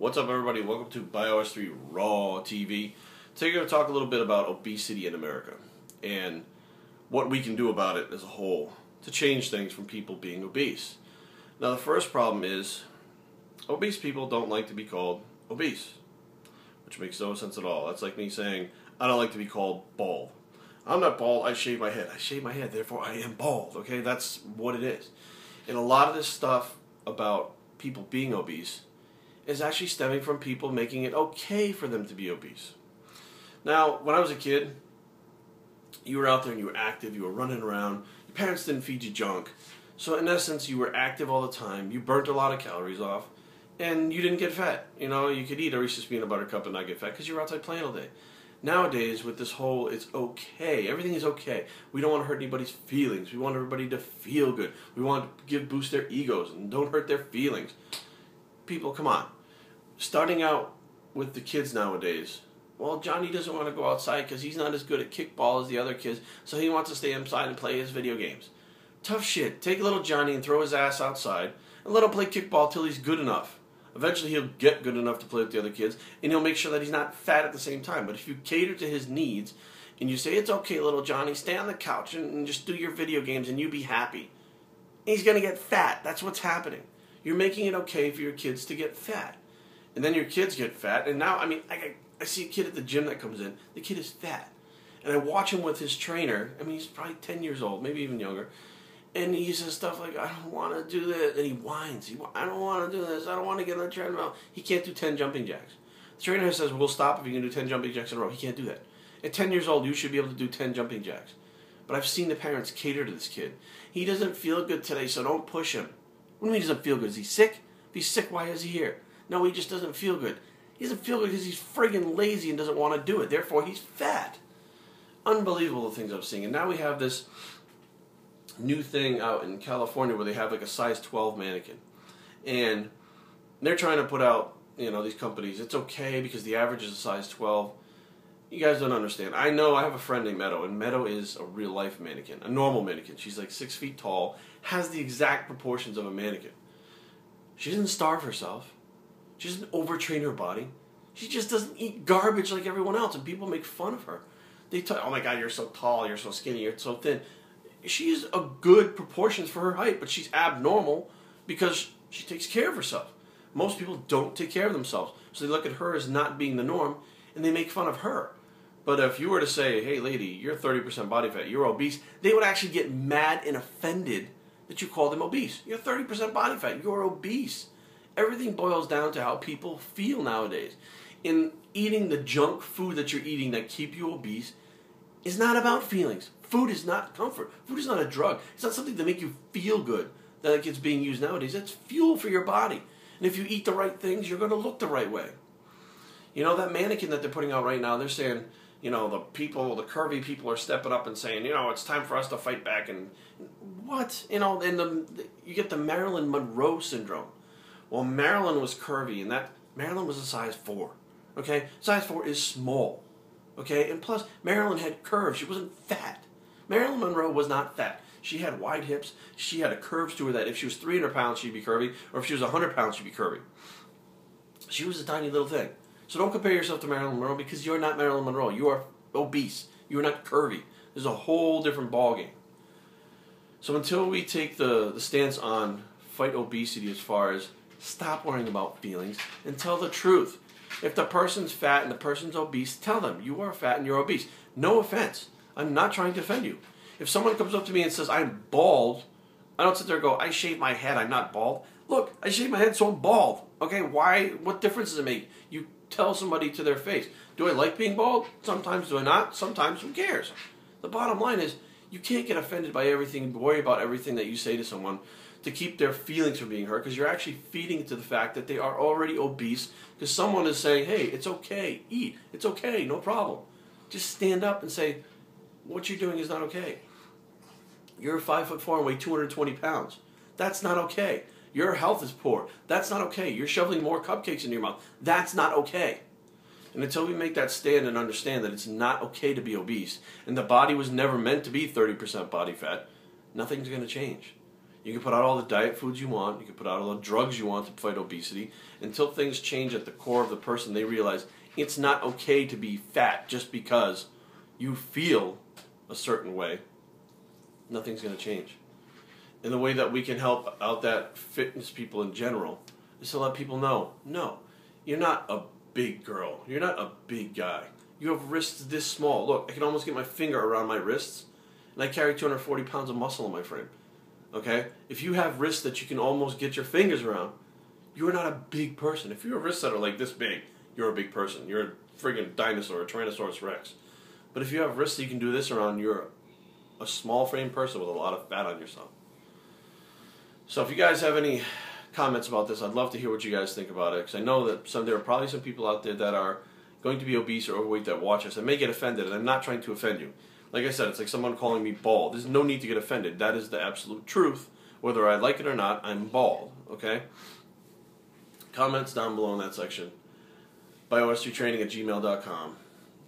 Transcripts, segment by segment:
What's up, everybody? Welcome to Bios3 Raw TV. Today we're going to talk a little bit about obesity in America and what we can do about it as a whole to change things from people being obese. Now, the first problem is obese people don't like to be called obese, which makes no sense at all. That's like me saying, I don't like to be called bald. I'm not bald, I shave my head. I shave my head, therefore I am bald, okay? That's what it is. And a lot of this stuff about people being obese is actually stemming from people making it okay for them to be obese. Now, when I was a kid, you were out there and you were active, you were running around, your parents didn't feed you junk. So in essence, you were active all the time, you burnt a lot of calories off, and you didn't get fat. You know, you could eat a Reese's Peanut Butter Cup and not get fat because you were outside playing all day. Nowadays, with this whole, it's okay, everything is okay. We don't want to hurt anybody's feelings. We want everybody to feel good. We want to boost their egos and don't hurt their feelings. People, come on. Starting out with the kids nowadays, well, Johnny doesn't want to go outside because he's not as good at kickball as the other kids, so he wants to stay inside and play his video games. Tough shit. Take little Johnny and throw his ass outside and let him play kickball till he's good enough. Eventually he'll get good enough to play with the other kids, and he'll make sure that he's not fat at the same time. But if you cater to his needs, and you say, it's okay, little Johnny, stay on the couch and just do your video games and you be happy, he's going to get fat. That's what's happening. You're making it okay for your kids to get fat. And then your kids get fat, and now, I see a kid at the gym that comes in, the kid is fat. And I watch him with his trainer, he's probably 10 years old, maybe even younger, and he says stuff like, I don't want to do this, and he whines. I don't want to do this, I don't want to get on the treadmill. He can't do 10 jumping jacks. The trainer says, we'll stop if you can do 10 jumping jacks in a row. He can't do that. At 10 years old, you should be able to do 10 jumping jacks. But I've seen the parents cater to this kid. He doesn't feel good today, so don't push him. What do you mean he doesn't feel good? Is he sick? If he's sick, why is he here? No, he just doesn't feel good. He doesn't feel good because he's friggin' lazy and doesn't want to do it. Therefore, he's fat. Unbelievable the things I'm seeing. And now we have this new thing out in California where they have like a size 12 mannequin. And they're trying to put out, these companies, it's okay because the average is a size 12. You guys don't understand. I know I have a friend named Meadow, and Meadow is a real life mannequin, a normal mannequin. She's like 6 feet tall, has the exact proportions of a mannequin. She doesn't starve herself. She doesn't overtrain her body. She just doesn't eat garbage like everyone else, and people make fun of her. They tell, oh my God, you're so tall, you're so skinny, you're so thin. She's a good proportions for her height, but she's abnormal because she takes care of herself. Most people don't take care of themselves, so they look at her as not being the norm, and they make fun of her. But if you were to say, hey lady, you're 30% body fat, you're obese, they would actually get mad and offended that you call them obese. You're 30% body fat, you're obese. Everything boils down to how people feel nowadays. In eating the junk food that you're eating that keep you obese is not about feelings. Food is not comfort. Food is not a drug. It's not something to make you feel good that it's being used nowadays. It's fuel for your body. And if you eat the right things, you're going to look the right way. That mannequin that they're putting out right now, they're saying, the curvy people are stepping up and saying, it's time for us to fight back. And what? You get the Marilyn Monroe syndrome. Well, Marilyn was curvy, and Marilyn was a size 4. Okay? Size 4 is small. Okay? And plus, Marilyn had curves. She wasn't fat. Marilyn Monroe was not fat. She had wide hips. She had a curves to her that if she was 300 pounds, she'd be curvy, or if she was 100 pounds, she'd be curvy. She was a tiny little thing. So don't compare yourself to Marilyn Monroe because you're not Marilyn Monroe. You are obese. You are not curvy. There's a whole different ballgame. So until we take the stance on fight obesity as far as stop worrying about feelings and tell the truth. If the person's fat and the person's obese, tell them you are fat and you're obese. No offense. I'm not trying to offend you. If someone comes up to me and says I'm bald, I don't sit there and go, I shave my head, I'm not bald. Look, I shave my head so I'm bald. Okay, why? What difference does it make? You tell somebody to their face. Do I like being bald? Sometimes do I not? Sometimes who cares? The bottom line is you can't get offended by everything, worry about everything that you say to someone to keep their feelings from being hurt because you're actually feeding into the fact that they are already obese because someone is saying, hey, it's okay, eat, it's okay, no problem. Just stand up and say, what you're doing is not okay. You're 5'4" and weigh 220 pounds. That's not okay. Your health is poor. That's not okay. You're shoveling more cupcakes in your mouth. That's not okay. And until we make that stand and understand that it's not okay to be obese and the body was never meant to be 30% body fat, nothing's going to change. You can put out all the diet foods you want. You can put out all the drugs you want to fight obesity. Until things change at the core of the person, they realize it's not okay to be fat just because you feel a certain way. Nothing's going to change. And the way that we can help out that fitness people in general is to let people know, no, you're not a big girl. You're not a big guy. You have wrists this small. Look, I can almost get my finger around my wrists, and I carry 240 pounds of muscle in my frame. Okay? If you have wrists that you can almost get your fingers around, you are not a big person. If you have wrists that are like this big, you're a big person. You're a friggin' dinosaur, a Tyrannosaurus Rex. But if you have wrists that you can do this around, you're a small frame person with a lot of fat on yourself. So if you guys have any comments about this, I'd love to hear what you guys think about it, because I know that there are probably some people out there that are going to be obese or overweight that watch us and may get offended, and I'm not trying to offend you. Like I said, it's like someone calling me bald. There's no need to get offended. That is the absolute truth. Whether I like it or not, I'm bald, okay? Comments down below in that section. Bios3training@gmail.com.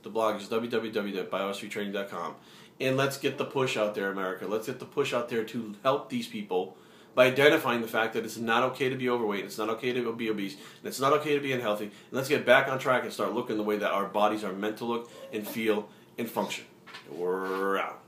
The blog is www.bios3training.com. And let's get the push out there, America. Let's get the push out there to help these people by identifying the fact that it's not okay to be overweight, it's not okay to be obese, and it's not okay to be unhealthy. And let's get back on track and start looking the way that our bodies are meant to look and feel and function. We're out.